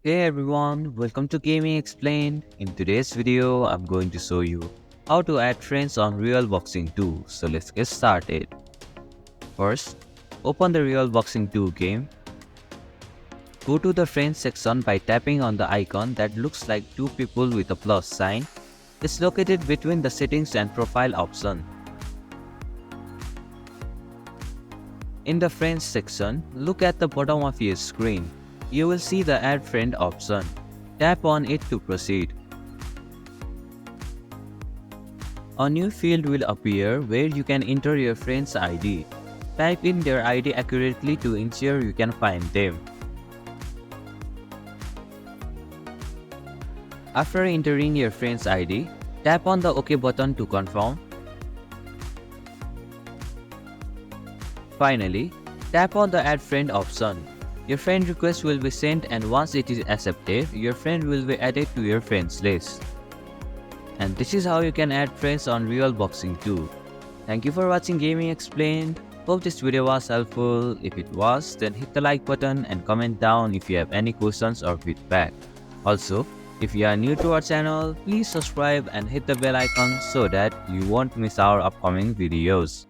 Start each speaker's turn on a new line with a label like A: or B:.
A: Hey everyone, welcome to Gaming Explained. In today's video, I'm going to show you how to add friends on Real Boxing 2. So let's get started. First, open the Real Boxing 2 game. Go to the friends section by tapping on the icon that looks like two people with a plus sign. It's located between the settings and profile option. In the friends section, look at the bottom of your screen. You will see the Add Friend option. Tap on it to proceed. A new field will appear where you can enter your friend's ID. Type in their ID accurately to ensure you can find them. After entering your friend's ID, tap on the OK button to confirm. Finally, tap on the Add Friend option. Your friend request will be sent, and once it is accepted, your friend will be added to your friends list. And this is how you can add friends on Real Boxing 2. Thank you for watching Gaming Explained. Hope this video was helpful. If it was, then hit the like button and comment down if you have any questions or feedback. Also, if you are new to our channel, please subscribe and hit the bell icon so that you won't miss our upcoming videos.